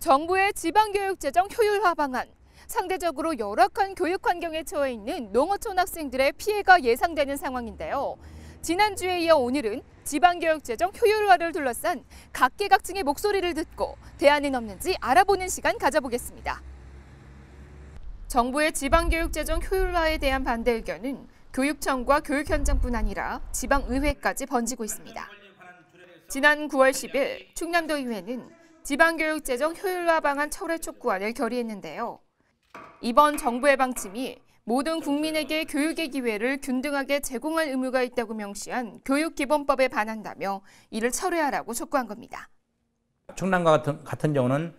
정부의 지방교육 재정 효율화 방안, 상대적으로 열악한 교육 환경에 처해 있는 농어촌 학생들의 피해가 예상되는 상황인데요. 지난주에 이어 오늘은 지방교육 재정 효율화를 둘러싼 각계각층의 목소리를 듣고 대안은 없는지 알아보는 시간 가져보겠습니다. 정부의 지방교육 재정 효율화에 대한 반대 의견은 교육청과 교육 현장뿐 아니라 지방의회까지 번지고 있습니다. 지난 9월 10일 충남도의회는 지방교육 재정 효율화 방안 철회 촉구안을 결의했는데요. 이번 정부의 방침이 모든 국민에게 교육의 기회를 균등하게 제공할 의무가 있다고 명시한 교육기본법에 반한다며 이를 철회하라고 촉구한 겁니다. 충남과 같은 경우는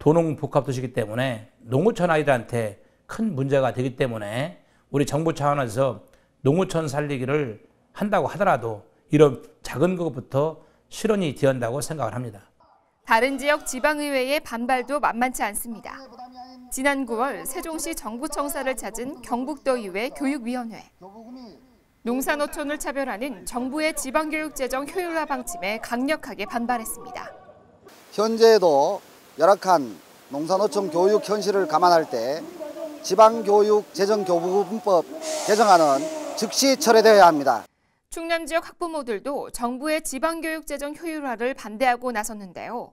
도농복합도시이기 때문에 농어촌 아이들한테 큰 문제가 되기 때문에 우리 정부 차원에서 농어촌 살리기를 한다고 하더라도 이런 작은 것부터 실현이 되어야 한다고 생각을 합니다. 다른 지역 지방의회의 반발도 만만치 않습니다. 지난 9월 세종시 정부청사를 찾은 경북도의회 교육위원회. 농산어촌을 차별하는 정부의 지방교육 재정 효율화 방침에 강력하게 반발했습니다. 현재도 열악한 농산어촌 교육 현실을 감안할 때 지방교육 재정교부금법 개정안은 즉시 철회되어야 합니다. 충남 지역 학부모들도 정부의 지방교육 재정 효율화를 반대하고 나섰는데요.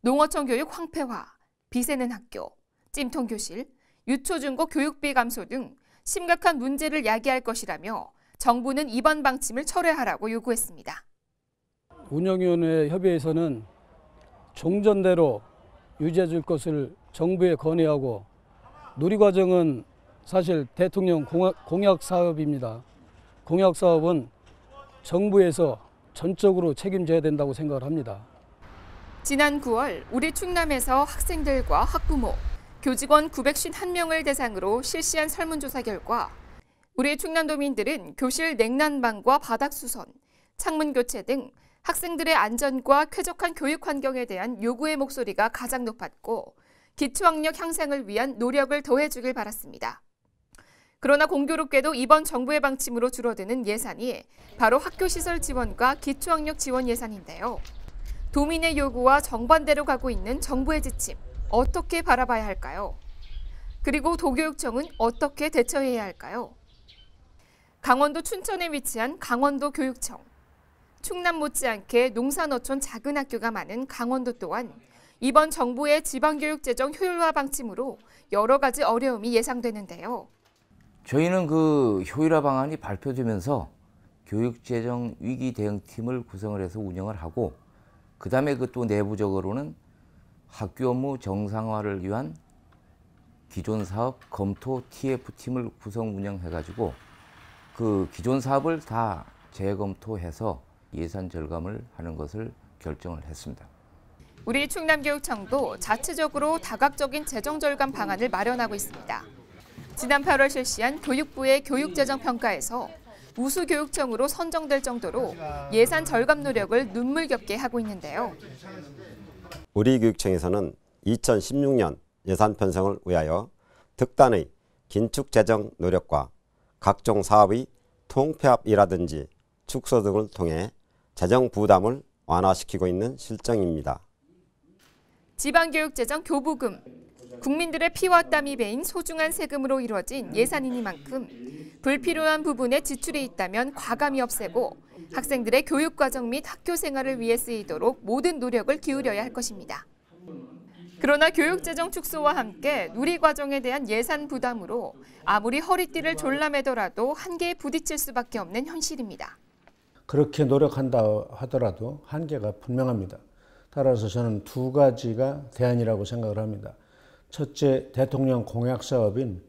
농어촌 교육 황폐화, 비세는 학교, 찜통교실, 유초중고 교육비 감소 등 심각한 문제를 야기할 것이라며 정부는 이번 방침을 철회하라고 요구했습니다. 운영위원회 협의회에서는 종전대로 유지해 줄 것을 정부에 건의하고 누리과정은 사실 대통령 공약 사업입니다. 공약 사업은 정부에서 전적으로 책임져야 된다고 생각을 합니다. 지난 9월 우리 충남에서 학생들과 학부모, 교직원 951명을 대상으로 실시한 설문조사 결과 우리 충남도민들은 교실 냉난방과 바닥 수선, 창문 교체 등 학생들의 안전과 쾌적한 교육 환경에 대한 요구의 목소리가 가장 높았고 기초학력 향상을 위한 노력을 더해주길 바랐습니다. 그러나 공교롭게도 이번 정부의 방침으로 줄어드는 예산이 바로 학교시설 지원과 기초학력 지원 예산인데요. 도민의 요구와 정반대로 가고 있는 정부의 지침, 어떻게 바라봐야 할까요? 그리고 도교육청은 어떻게 대처해야 할까요? 강원도 춘천에 위치한 강원도 교육청. 충남 못지않게 농산어촌 작은 학교가 많은 강원도 또한 이번 정부의 지방교육 재정 효율화 방침으로 여러 가지 어려움이 예상되는데요. 저희는 그 효율화 방안이 발표되면서 교육재정 위기 대응팀을 구성을 해서 운영을 하고 그다음에 그 또 내부적으로는 학교 업무 정상화를 위한 기존 사업 검토 TF팀을 구성 운영해가지고 그 기존 사업을 다 재검토해서 예산 절감을 하는 것을 결정을 했습니다. 우리 충남교육청도 자체적으로 다각적인 재정 절감 방안을 마련하고 있습니다. 지난 8월 실시한 교육부의 교육재정평가에서 우수교육청으로 선정될 정도로 예산 절감 노력을 눈물겹게 하고 있는데요. 우리 교육청에서는 2016년 예산 편성을 위하여 특단의 긴축 재정 노력과 각종 사업의 통폐합이라든지 축소 등을 통해 재정 부담을 완화시키고 있는 실정입니다. 지방교육재정 교부금, 국민들의 피와 땀이 배인 소중한 세금으로 이루어진 예산이니만큼 불필요한 부분에 지출이 있다면 과감히 없애고 학생들의 교육과정 및 학교 생활을 위해 쓰이도록 모든 노력을 기울여야 할 것입니다. 그러나 교육재정 축소와 함께 누리과정에 대한 예산 부담으로 아무리 허리띠를 졸라매더라도 한계에 부딪힐 수밖에 없는 현실입니다. 그렇게 노력한다 하더라도 한계가 분명합니다. 따라서 저는 두 가지가 대안이라고 생각을 합니다. 첫째, 대통령 공약 사업인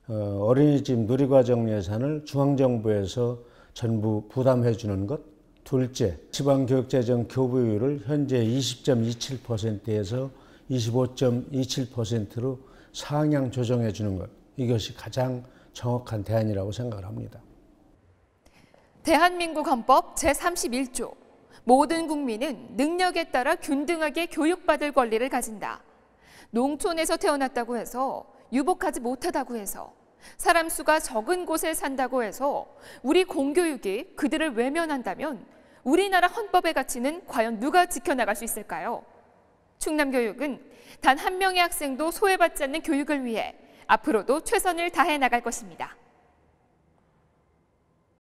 어린이집 누리과정 예산을 중앙정부에서 전부 부담해 주는 것. 둘째, 지방교육재정 교부율을 현재 20.27%에서 25.27%로 상향 조정해 주는 것. 이것이 가장 정확한 대안이라고 생각을 합니다. 대한민국 헌법 제31조. 모든 국민은 능력에 따라 균등하게 교육받을 권리를 가진다. 농촌에서 태어났다고 해서 유복하지 못하다고 해서 사람 수가 적은 곳에 산다고 해서 우리 공교육이 그들을 외면한다면 우리나라 헌법의 가치는 과연 누가 지켜나갈 수 있을까요? 충남교육은 단 한 명의 학생도 소외받지 않는 교육을 위해 앞으로도 최선을 다해 나갈 것입니다.